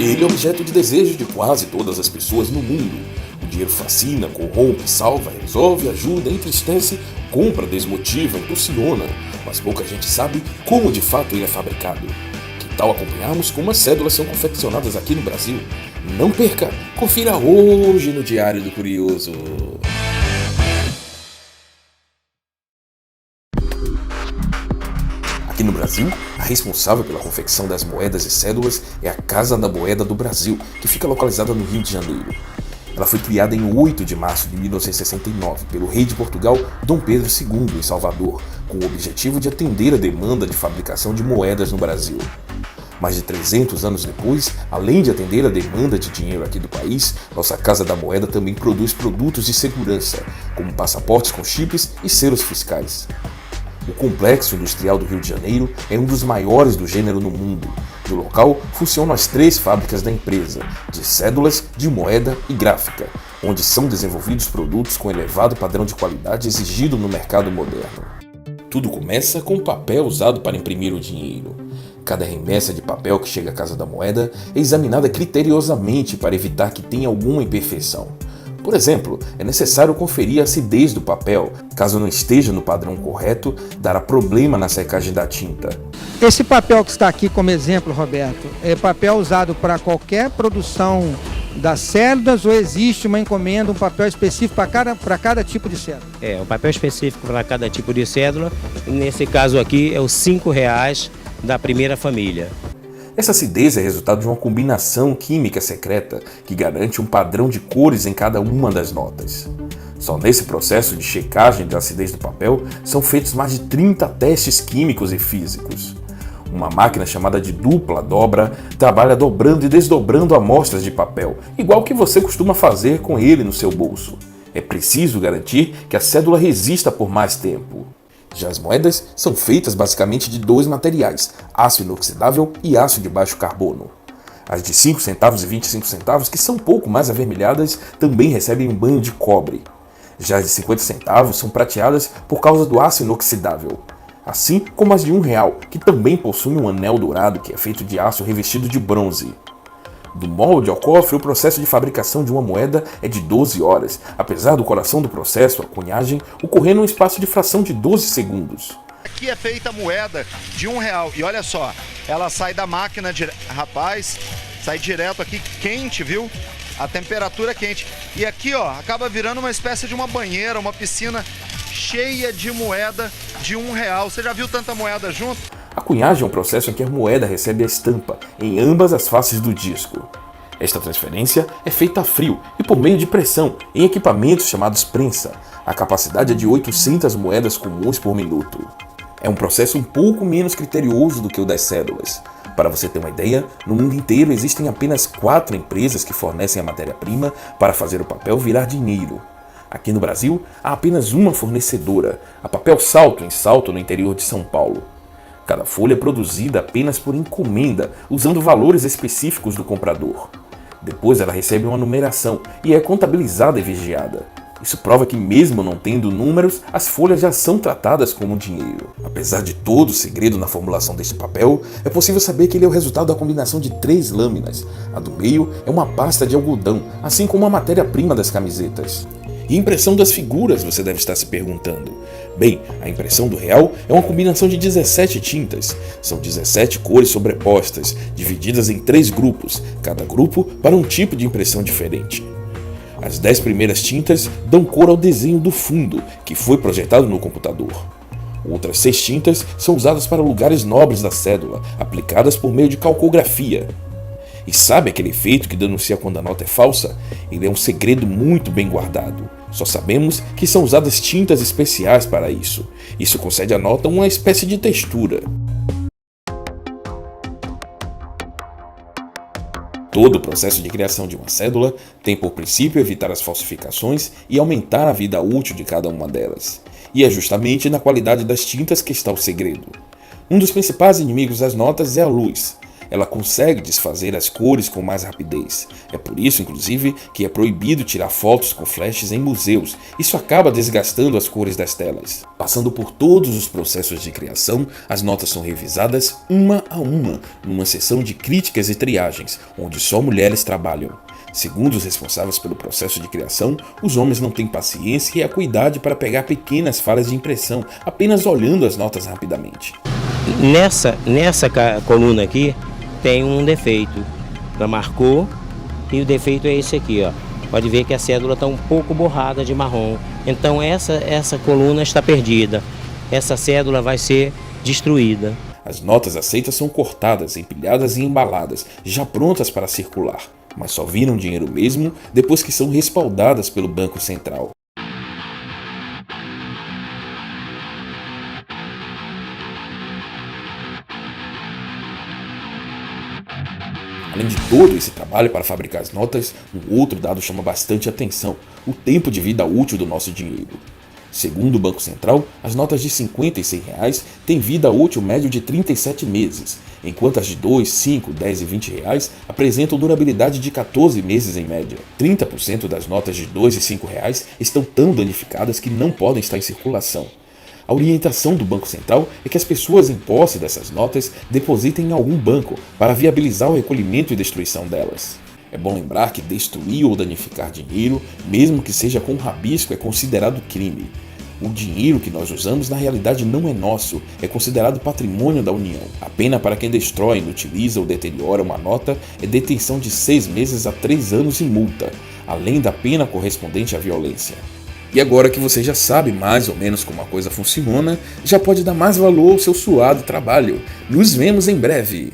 Ele é objeto de desejo de quase todas as pessoas no mundo. O dinheiro fascina, corrompe, salva, resolve, ajuda, entristece, compra, desmotiva, impulsiona, mas pouca gente sabe como de fato ele é fabricado. Que tal acompanharmos como as cédulas são confeccionadas aqui no Brasil? Não perca! Confira hoje no Diário do Curioso. Aqui no Brasil, a responsável pela confecção das moedas e cédulas é a Casa da Moeda do Brasil, que fica localizada no Rio de Janeiro. Ela foi criada em 8 de março de 1969 pelo rei de Portugal, Dom Pedro II, em Salvador, com o objetivo de atender a demanda de fabricação de moedas no Brasil. Mais de 300 anos depois, além de atender a demanda de dinheiro aqui do país, nossa Casa da Moeda também produz produtos de segurança, como passaportes com chips e selos fiscais. O Complexo Industrial do Rio de Janeiro é um dos maiores do gênero no mundo. No local funcionam as 3 fábricas da empresa, de cédulas, de moeda e gráfica, onde são desenvolvidos produtos com elevado padrão de qualidade exigido no mercado moderno. Tudo começa com o papel usado para imprimir o dinheiro. Cada remessa de papel que chega à Casa da Moeda é examinada criteriosamente para evitar que tenha alguma imperfeição. Por exemplo, é necessário conferir a acidez do papel. Caso não esteja no padrão correto, dará problema na secagem da tinta. Esse papel que está aqui como exemplo, Roberto, é papel usado para qualquer produção das células ou existe uma encomenda, um papel específico para cada tipo de cédula? Um papel específico para cada tipo de cédula. Nesse caso aqui é os R$5 da primeira família. Essa acidez é resultado de uma combinação química secreta que garante um padrão de cores em cada uma das notas. Só nesse processo de checagem da acidez do papel são feitos mais de 30 testes químicos e físicos. Uma máquina chamada de dupla dobra trabalha dobrando e desdobrando amostras de papel, igual que você costuma fazer com ele no seu bolso. É preciso garantir que a cédula resista por mais tempo. Já as moedas são feitas basicamente de 2 materiais, aço inoxidável e aço de baixo carbono. As de 5 centavos e 25 centavos, que são um pouco mais avermelhadas, também recebem um banho de cobre. Já as de 50 centavos são prateadas por causa do aço inoxidável. Assim como as de R$1, que também possuem um anel dourado que é feito de aço revestido de bronze. Do molde ao cofre, o processo de fabricação de uma moeda é de 12 horas, apesar do coração do processo, a cunhagem, ocorrer num espaço de fração de 12 segundos. Aqui é feita a moeda de R$1 e olha só, ela sai da máquina, rapaz, sai direto aqui quente, viu? A temperatura é quente. E aqui, ó, acaba virando uma espécie de uma banheira, uma piscina cheia de moeda de R$1. Você já viu tanta moeda junto? A cunhagem é um processo em que a moeda recebe a estampa em ambas as faces do disco. Esta transferência é feita a frio e por meio de pressão em equipamentos chamados prensa. A capacidade é de 800 moedas comuns por minuto. É um processo um pouco menos criterioso do que o das cédulas. Para você ter uma ideia, no mundo inteiro existem apenas 4 empresas que fornecem a matéria-prima para fazer o papel virar dinheiro. Aqui no Brasil, há apenas uma fornecedora, a Papel Salto, em Salto, no interior de São Paulo. Cada folha é produzida apenas por encomenda, usando valores específicos do comprador. Depois ela recebe uma numeração e é contabilizada e vigiada. Isso prova que mesmo não tendo números, as folhas já são tratadas como dinheiro. Apesar de todo o segredo na formulação deste papel, é possível saber que ele é o resultado da combinação de 3 lâminas. A do meio é uma pasta de algodão, assim como a matéria-prima das camisetas. E a impressão das figuras, você deve estar se perguntando. Bem, a impressão do real é uma combinação de 17 tintas. São 17 cores sobrepostas, divididas em 3 grupos, cada grupo para um tipo de impressão diferente. As 10 primeiras tintas dão cor ao desenho do fundo, que foi projetado no computador. Outras 6 tintas são usadas para lugares nobres da cédula, aplicadas por meio de calcografia. E sabe aquele efeito que denuncia quando a nota é falsa? Ele é um segredo muito bem guardado. Só sabemos que são usadas tintas especiais para isso. Isso concede à nota uma espécie de textura. Todo o processo de criação de uma cédula tem por princípio evitar as falsificações e aumentar a vida útil de cada uma delas. E é justamente na qualidade das tintas que está o segredo. Um dos principais inimigos das notas é a luz. ela consegue desfazer as cores com mais rapidez. É por isso, inclusive, que é proibido tirar fotos com flashes em museus. Isso acaba desgastando as cores das telas. Passando por todos os processos de criação, as notas são revisadas uma a uma, numa sessão de críticas e triagens, onde só mulheres trabalham. Segundo os responsáveis pelo processo de criação, os homens não têm paciência e acuidade para pegar pequenas falhas de impressão, apenas olhando as notas rapidamente. Nessa coluna aqui tem um defeito, ela marcou, e o defeito é esse aqui, ó. Pode ver que a cédula está um pouco borrada de marrom, então essa coluna está perdida, essa cédula vai ser destruída. As notas aceitas são cortadas, empilhadas e embaladas, já prontas para circular, mas só viram dinheiro mesmo depois que são respaldadas pelo Banco Central. Além de todo esse trabalho para fabricar as notas, um outro dado chama bastante atenção: o tempo de vida útil do nosso dinheiro. Segundo o Banco Central, as notas de 50 e 100 reais têm vida útil média de 37 meses, enquanto as de 2, 5, 10 e 20 reais apresentam durabilidade de 14 meses em média. 30% das notas de 2 e 5 reais estão tão danificadas que não podem estar em circulação. A orientação do Banco Central é que as pessoas em posse dessas notas depositem em algum banco para viabilizar o recolhimento e destruição delas. É bom lembrar que destruir ou danificar dinheiro, mesmo que seja com rabisco, é considerado crime. O dinheiro que nós usamos na realidade não é nosso, é considerado patrimônio da União. A pena para quem destrói, inutiliza ou deteriora uma nota é detenção de 6 meses a 3 anos e multa, além da pena correspondente à violência. E agora que você já sabe mais ou menos como a coisa funciona, já pode dar mais valor ao seu suado trabalho. Nos vemos em breve!